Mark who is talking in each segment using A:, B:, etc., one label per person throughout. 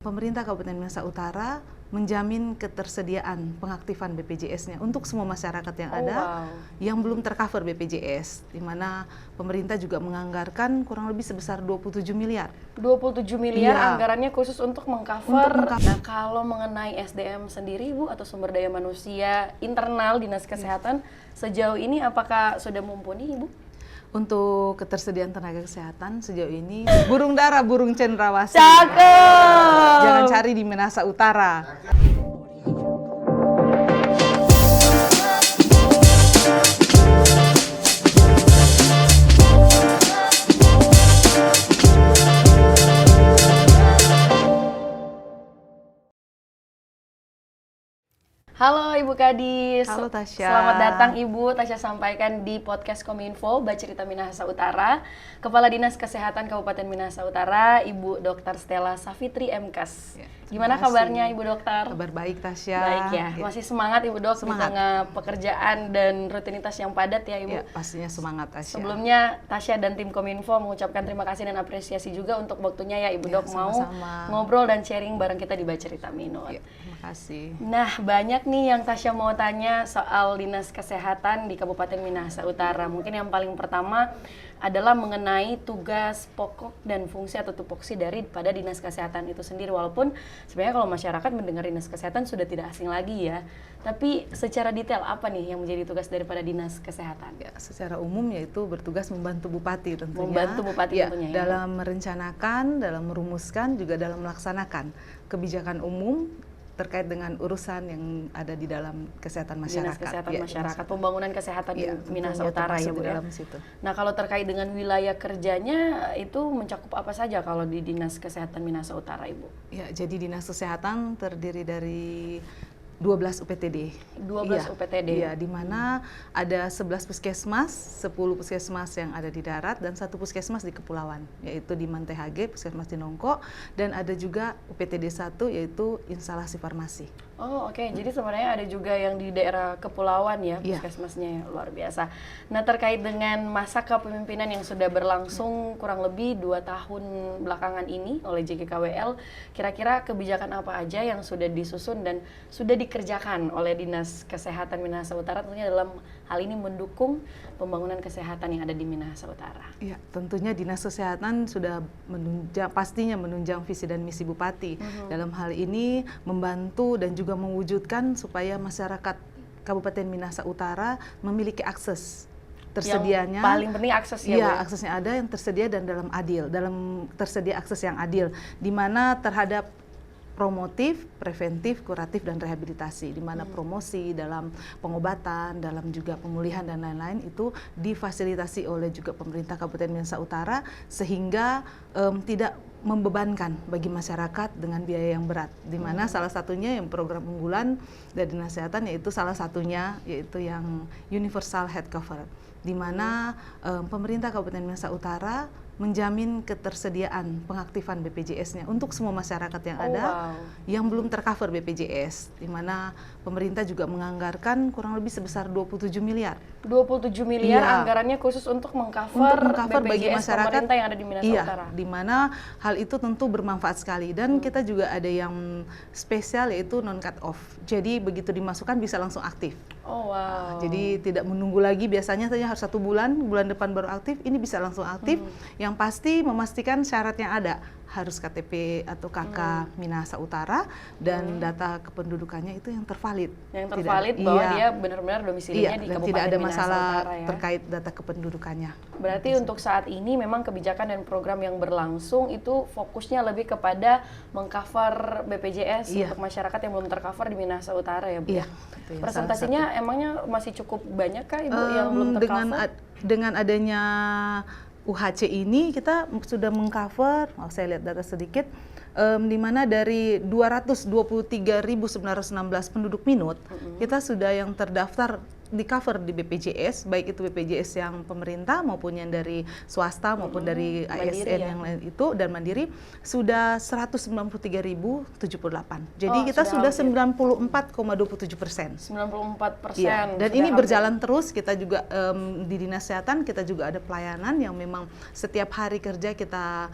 A: Pemerintah Kabupaten Minahasa Utara menjamin ketersediaan pengaktifan BPJS-nya untuk semua masyarakat yang ada yang belum tercover BPJS, di mana pemerintah juga menganggarkan kurang lebih sebesar 27 miliar.
B: 27 miliar
A: Iya.
B: anggarannya khusus untuk mengcover.
A: Untuk
B: Nah, kalau mengenai SDM sendiri, Bu, atau sumber daya manusia internal Dinas Kesehatan, sejauh ini apakah sudah mumpuni, Ibu?
A: Untuk ketersediaan tenaga kesehatan sejauh ini burung dara, burung cendrawasih.
B: Cakep!
A: Jangan cari di Minahasa Utara.
B: Halo Ibu Kadis.
A: Halo, Tasya.
B: Selamat datang Ibu. Tasya sampaikan di podcast Kominfo Bacerita Minahasa Utara. Kepala Dinas Kesehatan Kabupaten Minahasa Utara, Ibu Dr. Stella Safitri MKes.
A: Ya,
B: Gimana
A: kasih.
B: kabarnya Ibu Dokter?
A: Kabar baik, Tasya.
B: Baik ya. Masih semangat Ibu Dok di tengah pekerjaan dan rutinitas yang padat ya Ibu?
A: Ya, pastinya semangat, Tasya.
B: Sebelumnya Tasya dan tim Kominfo mengucapkan terima kasih dan apresiasi juga untuk waktunya ya Ibu
A: Ya,
B: Dok mau
A: sama-sama.
B: ngobrol dan sharing bareng kita di Bacerita Minut.
A: Ya, terima kasih.
B: Nah, banyak nih yang Tasya mau tanya soal Dinas Kesehatan di Kabupaten Minahasa Utara. Mungkin yang paling pertama adalah mengenai tugas pokok dan fungsi atau tupoksi daripada Dinas Kesehatan itu sendiri. Walaupun sebenarnya kalau masyarakat mendengar Dinas Kesehatan sudah tidak asing lagi ya. Tapi secara detail apa nih yang menjadi tugas daripada Dinas Kesehatan?
A: Ya, secara umum yaitu bertugas membantu Bupati tentunya.
B: Membantu Bupati
A: ya,
B: tentunya ya.
A: Dalam merencanakan, dalam merumuskan, juga dalam melaksanakan kebijakan umum terkait dengan urusan yang ada di dalam kesehatan masyarakat.
B: Dinas Kesehatan
A: Ya,
B: Masyarakat, pembangunan kesehatan
A: ya,
B: di Minahasa
A: tentunya
B: Utara ya
A: termasuk
B: Bu
A: di
B: ya.
A: dalam situ.
B: Nah, kalau terkait dengan wilayah kerjanya itu mencakup apa saja kalau di Dinas Kesehatan Minahasa Utara Ibu?
A: Ya, jadi Dinas Kesehatan terdiri dari 12 UPTD.
B: 12
A: Iya,
B: UPTD.
A: Iya, di mana ada 11 puskesmas, 10 puskesmas yang ada di darat dan 1 puskesmas di kepulauan, yaitu di Mantehage, puskesmas di Nongko, dan ada juga UPTD 1 yaitu instalasi farmasi.
B: Oh oke, jadi sebenarnya ada juga yang di daerah kepulauan ya,
A: Iya.
B: puskesmasnya ya, luar biasa. Nah, terkait dengan masa kepemimpinan yang sudah berlangsung kurang lebih 2 tahun belakangan ini oleh JKKWL, kira-kira kebijakan apa aja yang sudah disusun dan sudah dikerjakan oleh Dinas Kesehatan Minahasa Utara tentunya dalam hal ini mendukung pembangunan kesehatan yang ada di Minahasa Utara?
A: Iya, tentunya Dinas Kesehatan sudah pastinya menunjang visi dan misi Bupati. Dalam hal ini membantu dan juga mewujudkan supaya masyarakat Kabupaten Minahasa Utara memiliki akses tersedianya.
B: Yang paling penting akses ya, Bu.
A: Iya, aksesnya ada yang tersedia dan dalam tersedia akses yang adil, di mana terhadap promotif, preventif, kuratif, dan rehabilitasi, di mana promosi dalam pengobatan, dalam juga pemulihan dan lain-lain itu difasilitasi oleh juga pemerintah Kabupaten Minahasa Utara sehingga tidak membebankan bagi masyarakat dengan biaya yang berat, di mana salah satunya yang program unggulan dari Dinas Kesehatan yaitu salah satunya yaitu yang Universal Health Cover, di mana pemerintah Kabupaten Minahasa Utara menjamin ketersediaan pengaktifan BPJS-nya untuk semua masyarakat yang ada yang belum tercover BPJS, di mana pemerintah juga menganggarkan kurang lebih sebesar 27 miliar.
B: 27 miliar
A: Iya.
B: anggarannya khusus untuk mengcover
A: BPJS
B: bagi masyarakat pemerintah yang ada di Minahasa
A: iya,
B: Utara.
A: di mana hal itu tentu bermanfaat sekali dan kita juga ada yang spesial yaitu non cut off. Jadi begitu dimasukkan bisa langsung aktif.
B: Oh wow.
A: Jadi tidak menunggu lagi, biasanya saja harus 1 bulan, bulan depan baru aktif, ini bisa langsung aktif. Yang pasti memastikan syarat yang ada, harus KTP atau KK Minahasa Utara dan data kependudukannya itu yang tervalid.
B: Yang tervalid bahwa
A: iya,
B: dia benar-benar domisilinya di
A: dan
B: Kabupaten
A: tidak ada
B: Minahasa
A: masalah
B: Utara ya.
A: terkait data kependudukannya.
B: Berarti untuk saat ini memang kebijakan dan program yang berlangsung itu fokusnya lebih kepada mengcover BPJS
A: Iya.
B: untuk masyarakat yang belum tercover di Minahasa Utara ya, Bu?
A: Iya, itu yang
B: Presentasinya emangnya masih cukup banyak kah Ibu yang belum tercover?
A: Dengan adanya UHC ini kita sudah mengcover, saya lihat data sedikit, di mana dari 223.916 penduduk Minut, kita sudah yang terdaftar di cover di BPJS, baik itu BPJS yang pemerintah maupun yang dari swasta maupun dari
B: Mandiri
A: ASN
B: ya?
A: yang lain itu dan Mandiri sudah 193.078. Jadi
B: Oh,
A: kita
B: sudah
A: sudah 94,27%.
B: 94%.
A: Iya, dan
B: sudah
A: ini
B: hampir.
A: berjalan terus. Kita juga di Dinas Kesehatan kita juga ada pelayanan yang memang setiap hari kerja kita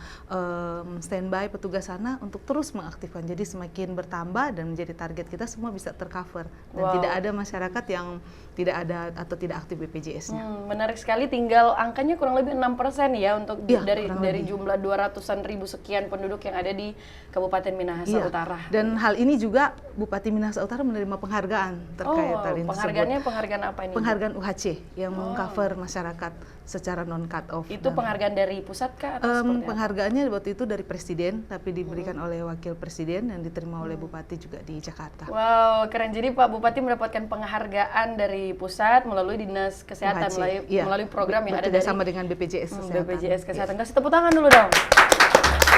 A: standby petugas sana untuk terus mengaktifkan. Jadi semakin bertambah dan menjadi target kita semua bisa tercover dan
B: Wow.
A: tidak ada masyarakat yang tidak ada atau tidak aktif BPJS-nya.
B: Menarik sekali, tinggal angkanya kurang lebih 6% ya untuk
A: Iya,
B: dari
A: kurang lebih.
B: jumlah 200-an ribu sekian penduduk yang ada di Kabupaten Minahasa
A: Iya.
B: Utara.
A: Dan hal ini juga Bupati Minahasa Utara menerima penghargaan terkait hal ini
B: penghargaannya
A: tersebut.
B: penghargaan apa ini?
A: Penghargaan UHC yang mengcover masyarakat secara non cut off.
B: Itu penghargaan dari pusat kah atau seperti apa?
A: Penghargaannya waktu itu dari Presiden, tapi diberikan oleh Wakil Presiden dan diterima oleh Bupati juga di Jakarta.
B: Wow, keren. Jadi Pak Bupati mendapatkan penghargaan dari pusat melalui Dinas Kesehatan,
A: UHC, iya.
B: melalui program yang ada dari
A: bekerjasama dengan BPJS Kesehatan.
B: BPJS Kesehatan. Kasih tepuk tangan dulu dong.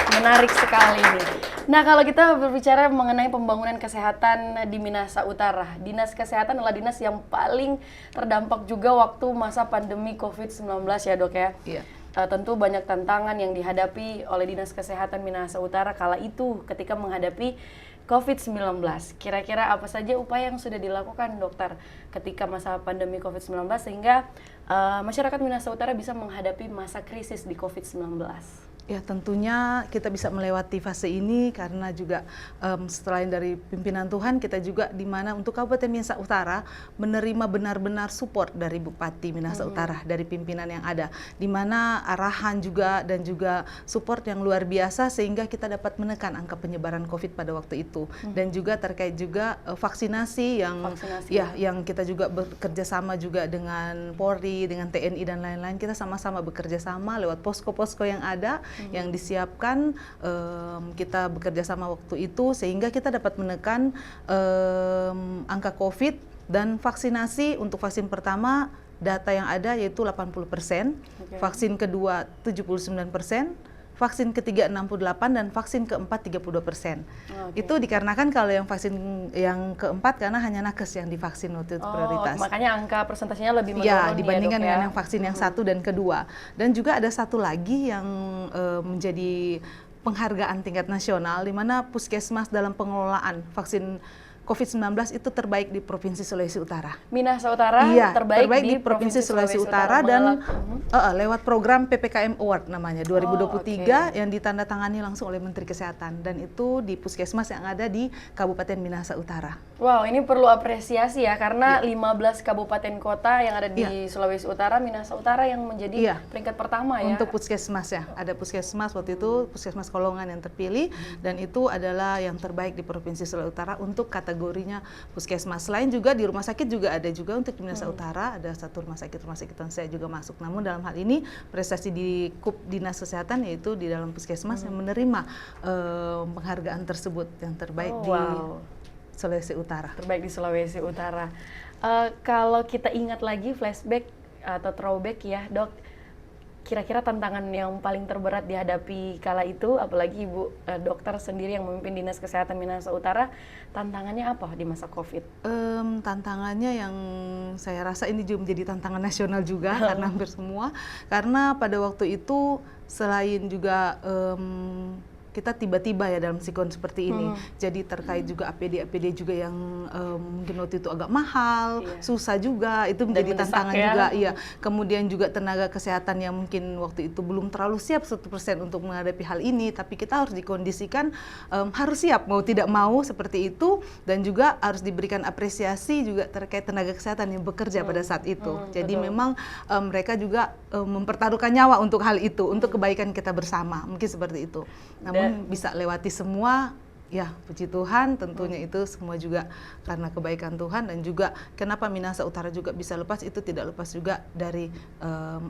B: Menarik sekali nih. Nah, kalau kita berbicara mengenai pembangunan kesehatan di Minahasa Utara, Dinas Kesehatan adalah dinas yang paling terdampak juga waktu masa pandemi COVID-19 ya, Dok ya.
A: Iya.
B: Tentu banyak tantangan yang dihadapi oleh Dinas Kesehatan Minahasa Utara kala itu ketika menghadapi COVID-19. Kira-kira apa saja upaya yang sudah dilakukan, Dokter, ketika masa pandemi COVID-19 sehingga masyarakat Minahasa Utara bisa menghadapi masa krisis di COVID-19?
A: Ya, tentunya kita bisa melewati fase ini karena juga selain dari pimpinan Tuhan, kita juga di mana untuk Kabupaten Minahasa Utara menerima benar-benar support dari Bupati Minahasa Utara, dari pimpinan yang ada, di mana arahan juga dan juga support yang luar biasa sehingga kita dapat menekan angka penyebaran COVID pada waktu itu. Dan juga terkait juga vaksinasi yang yang kita juga bekerja sama juga dengan Polri, dengan TNI dan lain-lain. Kita sama-sama bekerja sama lewat posko-posko yang ada yang disiapkan, kita bekerja sama waktu itu sehingga kita dapat menekan angka COVID dan vaksinasi. Untuk vaksin pertama data yang ada yaitu 80%, vaksin kedua 79%, vaksin ketiga 68 dan vaksin keempat 32%. Itu dikarenakan kalau yang vaksin yang keempat karena hanya nakes yang divaksin waktu itu prioritas.
B: Makanya angka persentasenya lebih menurun
A: Ya, dibandingkan
B: ya, Dok,
A: dengan
B: ya?
A: yang vaksin yang satu dan kedua. Dan juga ada satu lagi yang menjadi penghargaan tingkat nasional di mana Puskesmas dalam pengelolaan vaksin COVID-19 itu terbaik di Provinsi Sulawesi Utara.
B: Minahasa Utara
A: Iya,
B: terbaik
A: di Provinsi Sulawesi Utara dan lewat program PPKM Award namanya 2023 yang ditandatangani langsung oleh Menteri Kesehatan, dan itu di puskesmas yang ada di Kabupaten Minahasa Utara.
B: Wow, ini perlu apresiasi ya karena 15 kabupaten kota yang ada di Sulawesi Utara, Minahasa Utara yang menjadi peringkat pertama ya.
A: Untuk puskesmas ya, ada puskesmas waktu itu Puskesmas Kolongan yang terpilih dan itu adalah yang terbaik di Provinsi Sulawesi Utara untuk kategorinya puskesmas. Selain juga di rumah sakit juga ada juga untuk di Minahasa Utara, ada satu rumah sakit yang saya juga masuk. Namun dalam hal ini prestasi di KUP Dinas Kesehatan yaitu di dalam puskesmas yang menerima penghargaan tersebut yang terbaik di Sulawesi Utara.
B: Terbaik di Sulawesi Utara. Kalau kita ingat lagi flashback atau throwback ya, Dok, kira-kira tantangan yang paling terberat dihadapi kala itu, apalagi Ibu dokter sendiri yang memimpin Dinas Kesehatan Minahasa Utara, tantangannya apa di masa COVID?
A: Tantangannya yang saya rasa ini juga menjadi tantangan nasional juga karena hampir semua, karena pada waktu itu selain juga kita tiba-tiba ya dalam sikon seperti ini. Jadi terkait juga APD juga yang mungkin waktu itu agak mahal, susah juga, itu menjadi tantangan juga. Iya. Kemudian juga tenaga kesehatan yang mungkin waktu itu belum terlalu siap 100% untuk menghadapi hal ini, tapi kita harus dikondisikan harus siap mau tidak mau seperti itu, dan juga harus diberikan apresiasi juga terkait tenaga kesehatan yang bekerja pada saat itu. Jadi memang mereka juga mempertaruhkan nyawa untuk hal itu, untuk kebaikan kita bersama, mungkin seperti itu. Namun bisa lewati semua, ya puji Tuhan, tentunya itu semua juga karena kebaikan Tuhan, dan juga kenapa Minahasa Utara juga bisa lepas, itu tidak lepas juga dari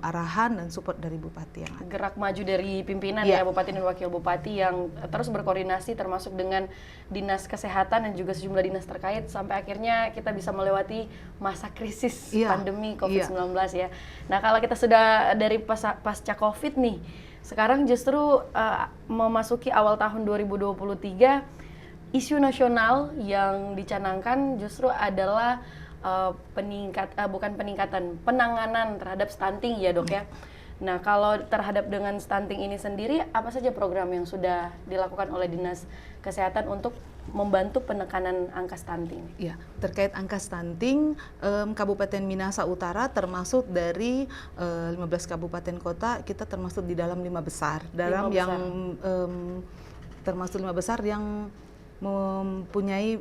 A: arahan dan support dari Bupati yang ada.
B: Gerak maju dari pimpinan ya, Bupati dan Wakil Bupati yang terus berkoordinasi termasuk dengan Dinas Kesehatan dan juga sejumlah dinas terkait sampai akhirnya kita bisa melewati masa krisis pandemi COVID-19 ya. Nah, kalau kita sudah dari pasca COVID nih, sekarang justru memasuki awal tahun 2023, isu nasional yang dicanangkan justru adalah penanganan terhadap stunting ya dok ya. Nah kalau terhadap dengan stunting ini sendiri, apa saja program yang sudah dilakukan oleh Dinas Kesehatan untuk membantu penekanan angka stunting?
A: Ya, terkait angka stunting, Kabupaten Minahasa Utara termasuk dari 15 kabupaten kota, kita termasuk di dalam 5 besar. Dalam yang termasuk 5 besar yang mempunyai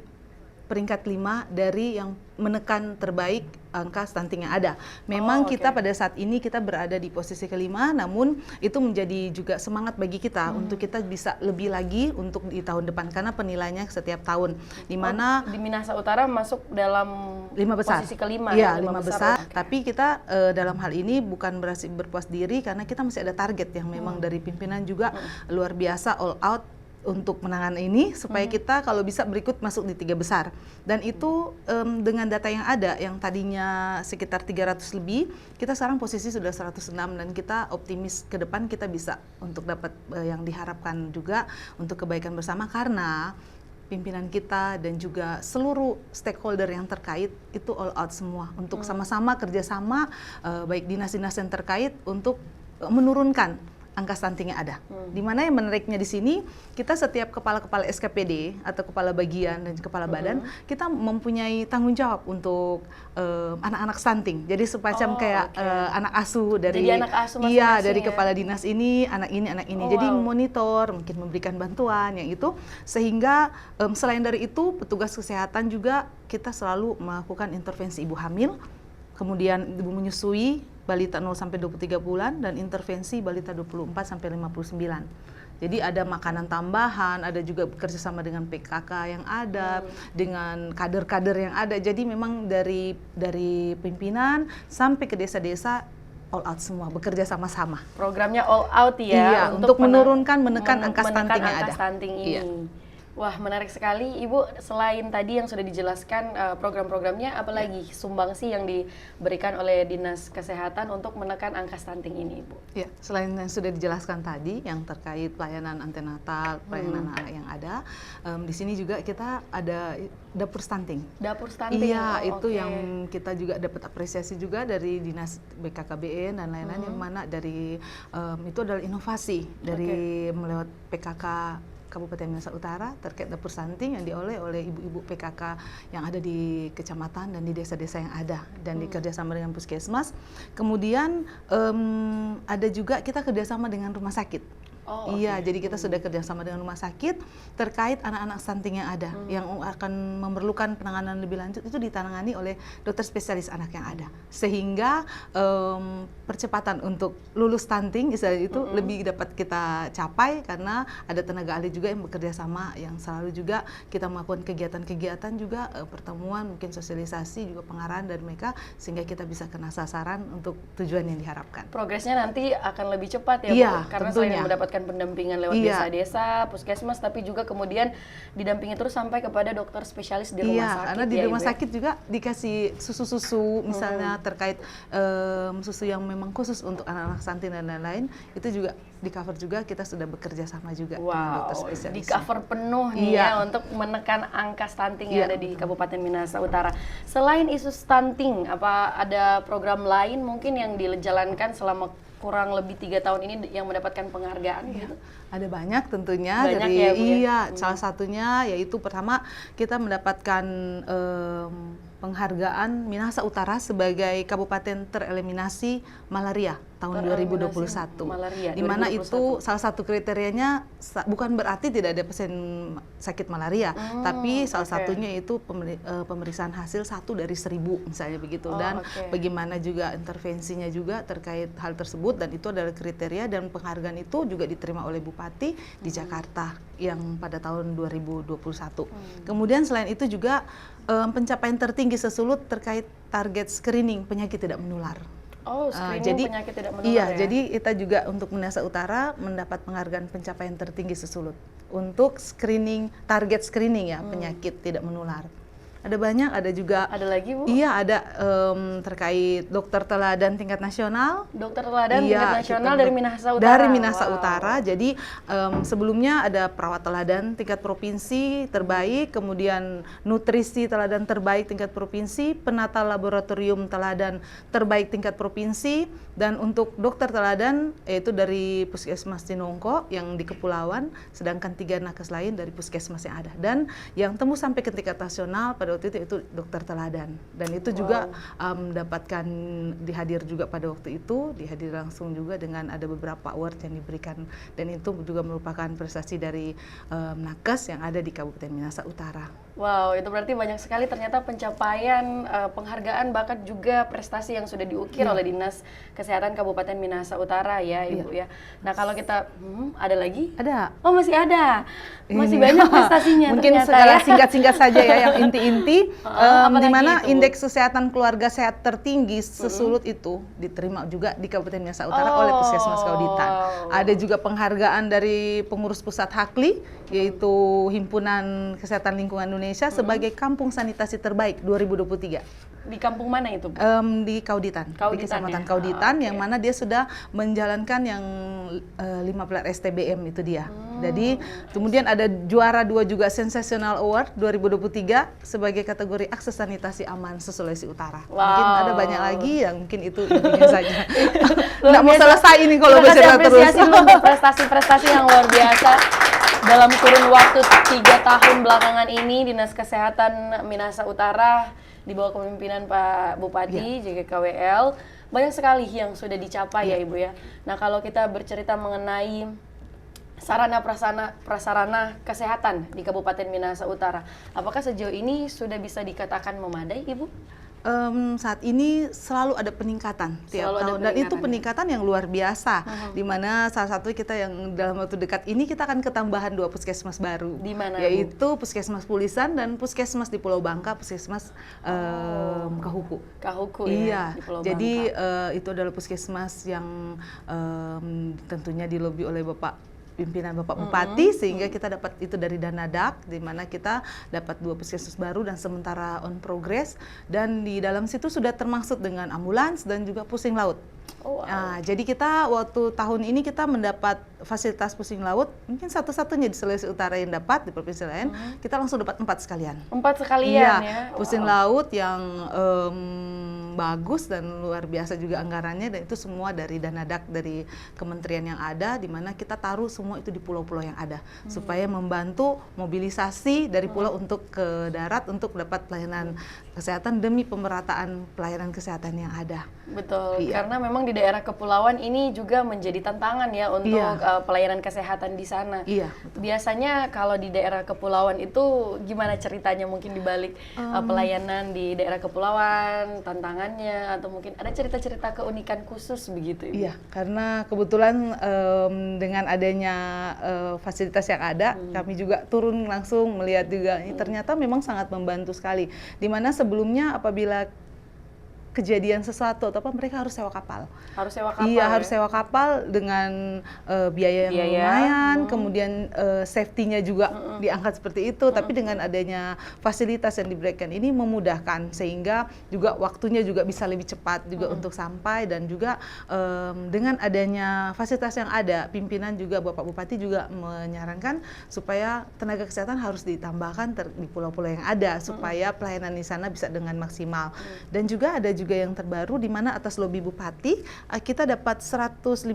A: peringkat 5 dari yang menekan terbaik angka stunting yang ada. Memang kita pada saat ini kita berada di posisi kelima, namun itu menjadi juga semangat bagi kita untuk kita bisa lebih lagi untuk di tahun depan karena penilaiannya setiap tahun. Di mana
B: di Minahasa Utara masuk dalam
A: 5 besar.
B: Posisi kelima.
A: Iya, 5 besar. Tapi kita dalam hal ini bukan berhasil berpuas diri karena kita masih ada target yang memang dari pimpinan juga luar biasa all out untuk menangani ini supaya kita kalau bisa berikut masuk di 3 besar. Dan itu dengan data yang ada yang tadinya sekitar 300 lebih, kita sekarang posisi sudah 106 dan kita optimis ke depan kita bisa untuk dapat yang diharapkan juga untuk kebaikan bersama karena pimpinan kita dan juga seluruh stakeholder yang terkait itu all out semua untuk sama-sama kerjasama baik dinas-dinas yang terkait untuk menurunkan angka stunting yang ada. Dimana yang menariknya di sini, kita setiap kepala-kepala SKPD atau kepala bagian dan kepala badan, kita mempunyai tanggung jawab untuk anak-anak stunting. Jadi semacam anak asuh dari dari kepala dinas ini, anak ini. Jadi monitor, mungkin memberikan bantuan yang itu, sehingga selain dari itu petugas kesehatan juga kita selalu melakukan intervensi ibu hamil, kemudian ibu menyusui, balita 0 sampai 23 bulan dan intervensi balita 24 sampai 59. Jadi ada makanan tambahan, ada juga bekerjasama dengan PKK yang ada, dengan kader-kader yang ada. Jadi memang dari pimpinan sampai ke desa-desa all out semua, bekerja sama-sama.
B: Programnya all out ya,
A: iya, untuk menekan angka stunting yang ada.
B: Iya. Wah, menarik sekali Ibu. Selain tadi yang sudah dijelaskan program-programnya, apalagi sumbangsi yang diberikan oleh Dinas Kesehatan untuk menekan angka stunting ini, Ibu?
A: Ya, selain yang sudah dijelaskan tadi, yang terkait pelayanan antenatal, pelayanan anak yang ada, di sini juga kita ada dapur stunting.
B: Dapur stunting?
A: Iya, itu yang kita juga dapat apresiasi juga dari Dinas BKKBN dan lain-lain, yang mana dari itu adalah inovasi dari melewat PKK Kabupaten Minahasa Utara terkait dapur stunting yang diolah oleh ibu-ibu PKK yang ada di kecamatan dan di desa-desa yang ada dan dikerjasama dengan puskesmas. Kemudian ada juga kita kerjasama dengan rumah sakit. Jadi kita sudah kerjasama dengan rumah sakit terkait anak-anak stunting yang ada, yang akan memerlukan penanganan lebih lanjut itu ditangani oleh dokter spesialis anak yang ada, sehingga percepatan untuk lulus stunting istilah itu lebih dapat kita capai karena ada tenaga ahli juga yang bekerja sama, yang selalu juga kita melakukan kegiatan-kegiatan juga pertemuan, mungkin sosialisasi juga pengarahan dari mereka sehingga kita bisa kena sasaran untuk tujuan yang diharapkan.
B: Progresnya nanti akan lebih cepat ya, Bu? Karena selain mendapatkan pendampingan lewat desa-desa, puskesmas, tapi juga kemudian didampingi terus sampai kepada dokter spesialis di rumah sakit.
A: Karena di rumah sakit juga dikasih susu-susu, misalnya terkait susu yang memang khusus untuk anak-anak stunting dan lain-lain, itu juga di cover juga, kita sudah bekerja sama juga dengan dokter spesialis.
B: Di cover penuh nih ya untuk menekan angka stunting yang ada di Kabupaten Minahasa Utara. Selain isu stunting, apa ada program lain mungkin yang dijalankan selama kurang lebih 3 tahun ini yang mendapatkan penghargaan gitu?
A: Ada banyak tentunya. Salah satunya yaitu pertama kita mendapatkan penghargaan Minahasa Utara sebagai kabupaten tereliminasi malaria tahun 2021. Di mana itu salah satu kriterianya bukan berarti tidak ada pasien sakit malaria, tapi salah satunya itu pemeriksaan hasil 1 dari 1000 misalnya begitu, dan bagaimana juga intervensinya juga terkait hal tersebut, dan itu adalah kriteria, dan penghargaan itu juga diterima oleh Bupati di Jakarta yang pada tahun 2021. Kemudian selain itu juga pencapaian tertinggi sesulut terkait target screening penyakit tidak menular.
B: Screening penyakit tidak menular
A: ya? Jadi kita juga untuk Minahasa Utara mendapat penghargaan pencapaian tertinggi sesulut untuk screening, target screening ya, penyakit tidak menular. ada banyak, ada juga.
B: Ada lagi, Bu?
A: Iya, ada terkait dokter teladan tingkat nasional.
B: Dokter teladan
A: Iya,
B: tingkat nasional
A: kita-
B: dari Minahasa Utara.
A: Dari Minahasa
B: Wow.
A: Utara. Jadi sebelumnya ada perawat teladan tingkat provinsi terbaik, kemudian nutrisi teladan terbaik tingkat provinsi, penata laboratorium teladan terbaik tingkat provinsi, dan untuk dokter teladan yaitu dari Puskesmas Cinongko yang di Kepulauan, sedangkan 3 nakes lain dari puskesmas yang ada. Dan yang tembus sampai ke tingkat nasional pada waktu itu dokter teladan. Dan itu juga mendapatkan dihadir juga pada waktu itu, dihadir langsung juga dengan ada beberapa award yang diberikan, dan itu juga merupakan prestasi dari nakes yang ada di Kabupaten Minahasa Utara.
B: Wow, itu berarti banyak sekali ternyata pencapaian, penghargaan, bahkan juga prestasi yang sudah diukir oleh Dinas Kesehatan Kabupaten Minahasa Utara ya, Ibu ya. Nah, kalau kita, ada lagi?
A: Ada.
B: Oh, masih ada. Masih
A: Ini.
B: banyak prestasinya
A: Mungkin
B: ternyata
A: secara
B: ya.
A: singkat-singkat saja ya, yang inti-inti,
B: apa
A: di
B: lagi
A: mana
B: itu?
A: indeks kesehatan keluarga sehat tertinggi sesulut itu diterima juga di Kabupaten Minahasa Utara oleh Puskesmas Kauditan. Ada juga penghargaan dari pengurus pusat Hakli, yaitu Himpunan Kesehatan Lingkungan Indonesia sebagai kampung sanitasi terbaik 2023.
B: Di kampung mana itu, Bu?
A: Di Kauditan, di
B: Kauditan
A: Kecamatan
B: ya?
A: Kauditan,
B: Oke.
A: yang mana dia sudah menjalankan yang 5 pilar STBM itu dia. Jadi kemudian ada juara 2 juga Sensational Award 2023 sebagai kategori akses sanitasi aman se-Sulawesi Utara. Mungkin ada banyak lagi yang mungkin itu intinya saja. Nggak mau selesai ini kalau
B: Terima kasih
A: bercerita terus.
B: apresiasi untuk prestasi-prestasi yang luar biasa dalam kurun waktu 3 tahun belakangan ini. Dinas Kesehatan Minahasa Utara di bawah kepemimpinan Pak Bupati JKKWL banyak sekali yang sudah dicapai ya Ibu ya. Nah, kalau kita bercerita mengenai sarana prasarana kesehatan di Kabupaten Minahasa Utara, apakah sejauh ini sudah bisa dikatakan memadai, Ibu?
A: Saat ini selalu ada peningkatan tiap
B: Selalu ada
A: tahun, dan itu
B: peningkatan.
A: peningkatan yang luar biasa, di mana salah satu kita yang dalam waktu dekat ini kita akan ketambahan 2 puskesmas baru,
B: Di mana, Bu?
A: yaitu Puskesmas Pulisan dan Puskesmas di Pulau Bangka, Puskesmas Kahuku.
B: Kahuku
A: Iya,
B: ya, di Pulau
A: jadi
B: Bangka.
A: itu adalah puskesmas yang tentunya dilobi oleh pimpinan Bapak Bupati, sehingga kita dapat itu dari dana DAK, di mana kita dapat 2 puskesmas baru dan sementara on progress, dan di dalam situ sudah termasuk dengan ambulans dan juga pusing laut.
B: Oh, wow.
A: Nah, jadi kita waktu tahun ini kita mendapat fasilitas pusing laut, mungkin satu-satunya di Sulawesi Utara yang dapat, di provinsi lain, kita langsung dapat 4 sekalian.
B: 4 sekalian
A: Iya,
B: ya.
A: pusing
B: Wow.
A: laut yang bagus dan luar biasa juga anggarannya, dan itu semua dari dana DAK dari kementerian yang ada, di mana kita taruh semua itu di pulau-pulau yang ada, supaya membantu mobilisasi dari pulau untuk ke darat untuk dapat pelayanan kesehatan demi pemerataan pelayanan kesehatan yang ada.
B: Betul,
A: Iya.
B: karena memang di daerah kepulauan ini juga menjadi tantangan ya untuk
A: Iya.
B: pelayanan kesehatan di sana.
A: Iya.
B: Biasanya kalau di daerah kepulauan itu gimana ceritanya mungkin dibalik pelayanan di daerah kepulauan, tantangannya, atau mungkin ada cerita-cerita keunikan khusus begitu? Ibu?
A: Iya, karena kebetulan dengan adanya fasilitas yang ada, kami juga turun langsung melihat juga, ini ternyata memang sangat membantu sekali. Dimana sebelumnya apabila kejadian sesuatu atau apa, mereka harus sewa kapal.
B: Harus sewa kapal.
A: Iya,
B: ya?
A: harus sewa kapal dengan biaya yang
B: Biaya.
A: lumayan, kemudian safety-nya juga diangkat seperti itu. Tapi dengan adanya fasilitas yang diberikan ini memudahkan, sehingga juga waktunya juga bisa lebih cepat juga untuk sampai, dan juga dengan adanya fasilitas yang ada, pimpinan juga Bapak Bupati juga menyarankan supaya tenaga kesehatan harus ditambahkan di pulau-pulau yang ada supaya pelayanan di sana bisa dengan maksimal. Dan juga ada juga yang terbaru, di mana atas lobi Bupati kita dapat 151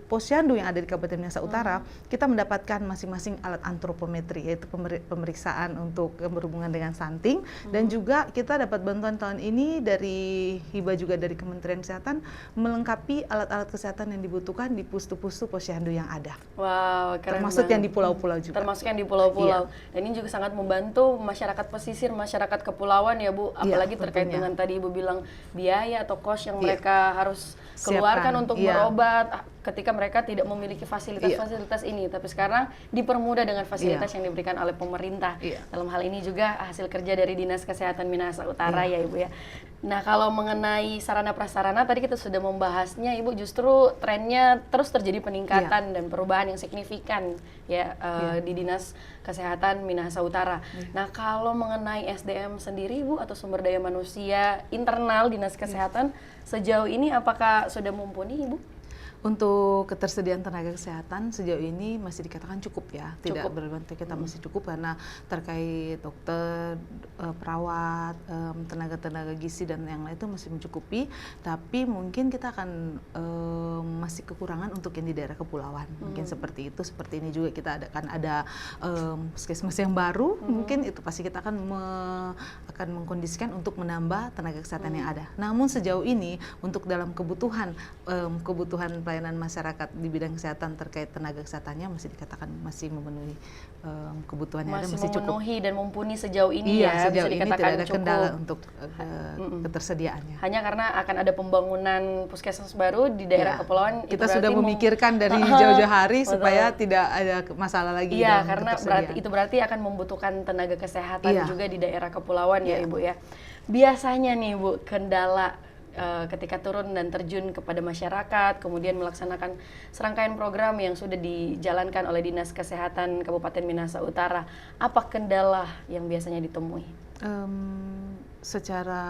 A: posyandu yang ada di Kabupaten Minahasa Utara, kita mendapatkan masing-masing alat antropometri, yaitu pemeriksaan untuk berhubungan dengan stunting, dan juga kita dapat bantuan tahun ini dari hibah juga dari Kementerian Kesehatan melengkapi alat-alat kesehatan yang dibutuhkan di pustu-pustu posyandu yang ada.
B: Wow, keren
A: Termasuk yang
B: banget.
A: di pulau-pulau juga.
B: Termasuk yang di pulau-pulau. Dan ini juga sangat membantu masyarakat pesisir, masyarakat kepulauan ya Bu. Apalagi terkait
A: tentunya.
B: dengan tadi Ibu bilang biaya atau cost yang mereka harus keluarkan
A: Siapkan,
B: untuk
A: iya.
B: berobat. ketika mereka tidak memiliki fasilitas-fasilitas ini, tapi sekarang dipermudah dengan fasilitas yang diberikan oleh pemerintah. Dalam hal ini juga hasil kerja dari Dinas Kesehatan Minahasa Utara ya Ibu ya. Nah, kalau mengenai sarana prasarana tadi kita sudah membahasnya Ibu, justru trennya terus terjadi peningkatan dan perubahan yang signifikan ya di Dinas Kesehatan Minahasa Utara. Nah, kalau mengenai SDM sendiri Ibu atau sumber daya manusia internal Dinas Kesehatan sejauh ini apakah sudah mumpuni Ibu?
A: Untuk ketersediaan tenaga kesehatan sejauh ini masih dikatakan cukup ya, tidak berbantu, kita masih cukup karena terkait dokter, perawat, tenaga-tenaga gizi dan yang lain itu masih mencukupi, tapi mungkin kita akan masih kekurangan untuk yang di daerah kepulauan, mungkin seperti itu. Seperti ini juga kita akan ada puskesmas yang baru, mungkin itu pasti kita akan mengkondisikan untuk menambah tenaga kesehatan yang ada. Namun sejauh ini untuk dalam kebutuhan pelayanan masyarakat di bidang kesehatan terkait tenaga kesehatannya masih dikatakan masih memenuhi kebutuhan yang ada, masih cukup.
B: Memenuhi dan mumpuni sejauh ini ya,
A: sejauh
B: bisa
A: ini
B: dikatakan
A: tidak ada
B: cukup.
A: kendala untuk ketersediaannya.
B: Hanya karena akan ada pembangunan puskesmas baru di daerah kepulauan.
A: Kita sudah memikirkan dari jauh-jauh hari supaya tidak ada masalah lagi.
B: Iya, karena itu berarti akan membutuhkan tenaga kesehatan juga di daerah kepulauan ya Ibu ya. Biasanya nih Bu, kendala ketika turun dan terjun kepada masyarakat, kemudian melaksanakan serangkaian program yang sudah dijalankan oleh Dinas Kesehatan Kabupaten Minahasa Utara, apa kendala yang biasanya ditemui?
A: Secara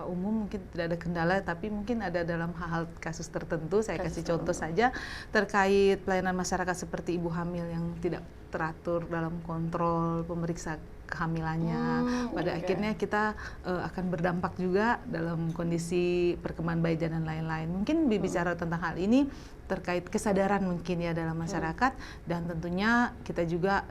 A: umum mungkin tidak ada kendala, tapi mungkin ada dalam hal kasus tertentu. Saya kasih contoh saja terkait pelayanan masyarakat seperti ibu hamil yang tidak teratur dalam kontrol pemeriksa kehamilannya. Pada akhirnya kita akan berdampak juga dalam kondisi perkembangan bayi dan lain-lain. Mungkin bicara tentang hal ini terkait kesadaran mungkin ya dalam masyarakat, dan tentunya kita juga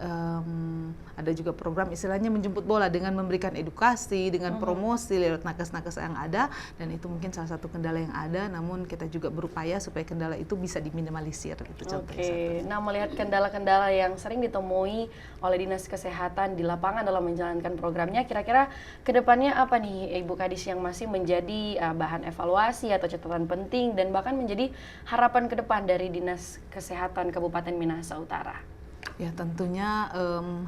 A: ada juga program istilahnya menjemput bola dengan memberikan edukasi, dengan promosi lewat nakes-nakes yang ada, dan itu mungkin salah satu kendala yang ada, namun kita juga berupaya supaya kendala itu bisa diminimalisir gitu contohnya.
B: Nah, melihat kendala-kendala yang sering ditemui oleh Dinas Kesehatan di lapangan dalam menjalankan programnya, kira-kira kedepannya apa nih Ibu Kadis yang masih menjadi bahan evaluasi atau catatan penting dan bahkan menjadi harapan ke depan dari Dinas Kesehatan Kabupaten Minahasa Utara?
A: Ya tentunya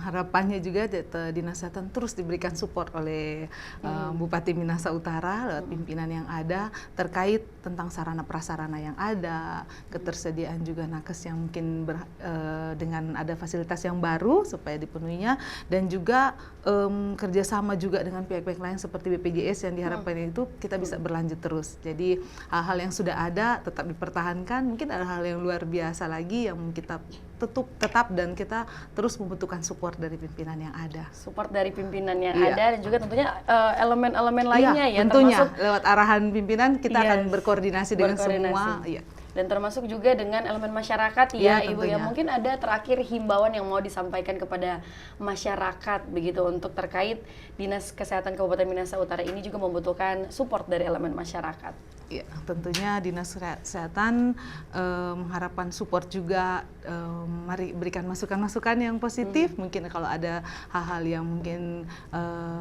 A: harapannya juga Dinas Kesehatan terus diberikan support oleh Bupati Minahasa Utara lewat pimpinan yang ada terkait tentang sarana prasarana yang ada, ketersediaan juga nakes yang mungkin dengan ada fasilitas yang baru supaya dipenuhinya, dan juga kerjasama juga dengan pihak-pihak lain seperti BPJS yang diharapkan itu kita bisa berlanjut terus. Jadi hal-hal yang sudah ada tetap dipertahankan, mungkin ada hal yang luar biasa lagi yang kita tetap dan kita terus membutuhkan support dari pimpinan yang ada.
B: Support dari pimpinan yang ada dan juga tentunya elemen-elemen lainnya ya,
A: tentunya
B: termasuk
A: lewat arahan pimpinan kita akan berkoordinasi dengan semua.
B: Dan termasuk juga dengan elemen masyarakat ya Ibu ya. Mungkin ada terakhir himbauan yang mau disampaikan kepada masyarakat begitu untuk terkait Dinas Kesehatan Kabupaten Minahasa Utara ini juga membutuhkan support dari elemen masyarakat.
A: Ya, tentunya Dinas Kesehatan mengharapkan support juga, mari berikan masukan-masukan yang positif. Mungkin kalau ada hal-hal yang mungkin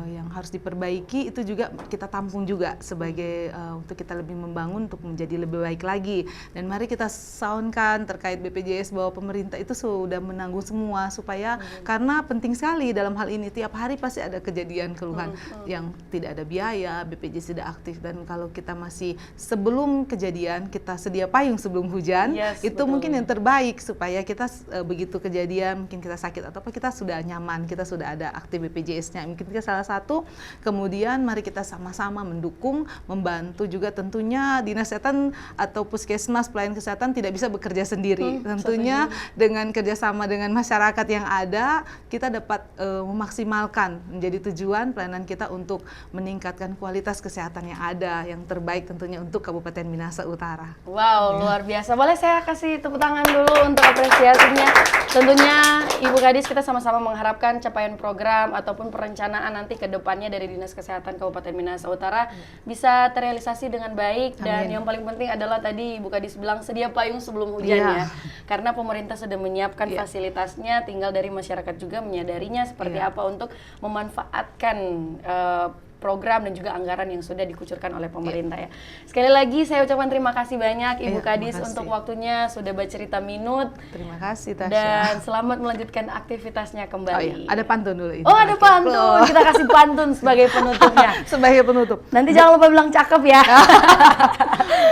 A: yang harus diperbaiki, itu juga kita tampung juga sebagai untuk kita lebih membangun untuk menjadi lebih baik lagi. Dan mari kita soundkan terkait BPJS bahwa pemerintah itu sudah menanggung semua supaya karena penting sekali dalam hal ini, tiap hari pasti ada kejadian keluhan yang tidak ada biaya, BPJS tidak aktif, dan kalau kita masih sebelum kejadian kita sedia payung sebelum hujan, itu mungkin yang terbaik supaya kita begitu kejadian mungkin kita sakit atau apa, kita sudah nyaman, kita sudah ada aktif BPJS-nya, mungkin kita salah satu. Kemudian mari kita sama-sama mendukung, membantu juga tentunya Dinas Kesehatan atau puskesmas pelayanan kesehatan tidak bisa bekerja sendiri. Tentunya dengan kerjasama dengan masyarakat yang ada, kita dapat memaksimalkan menjadi tujuan pelayanan kita untuk meningkatkan kualitas kesehatan yang ada, yang terbaik tentunya untuk Kabupaten Minahasa Utara.
B: Wow, luar biasa. Boleh saya kasih tepuk tangan dulu untuk apresiasinya. Tentunya Ibu Kadis, kita sama-sama mengharapkan capaian program ataupun perencanaan nanti ke depannya dari Dinas Kesehatan Kabupaten Minahasa Utara bisa terrealisasi dengan baik. Dan yang paling penting adalah tadi Ibu Kadis bilang sedia payung sebelum hujan ya. Karena pemerintah sudah menyiapkan fasilitasnya, tinggal dari masyarakat juga menyadarinya seperti apa untuk memanfaatkan program dan juga anggaran yang sudah dikucurkan oleh pemerintah ya. Sekali lagi saya ucapkan terima kasih banyak Ibu Kadis
A: makasih.
B: untuk waktunya sudah bercerita minut.
A: Terima kasih Tasya.
B: Dan selamat melanjutkan aktivitasnya
A: Oh
B: kembali.
A: iya, ada pantun dulu ini.
B: Oh, ada pantun. Kita kasih pantun sebagai penutupnya.
A: Sebagai penutup.
B: Nanti jangan lupa bilang cakep ya.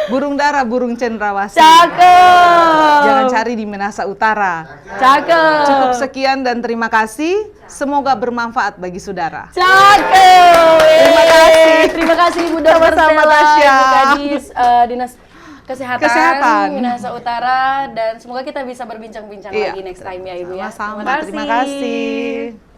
A: Burung dara, burung cendrawasih.
B: Cakep.
A: Jangan cari di Minahasa Utara.
B: Cakep.
A: Cukup sekian dan terima kasih. Semoga bermanfaat bagi saudara.
B: Cakep.
A: Terima kasih.
B: Terima kasih Ibu Dr.
A: Sama-sama,
B: Stella,
A: Tasya.
B: Ibu Kadis Dinas Kesehatan Minahasa Utara, dan semoga kita bisa berbincang-bincang
A: Iya.
B: lagi next time ya Ibu ya.
A: Sama-sama. Terima kasih.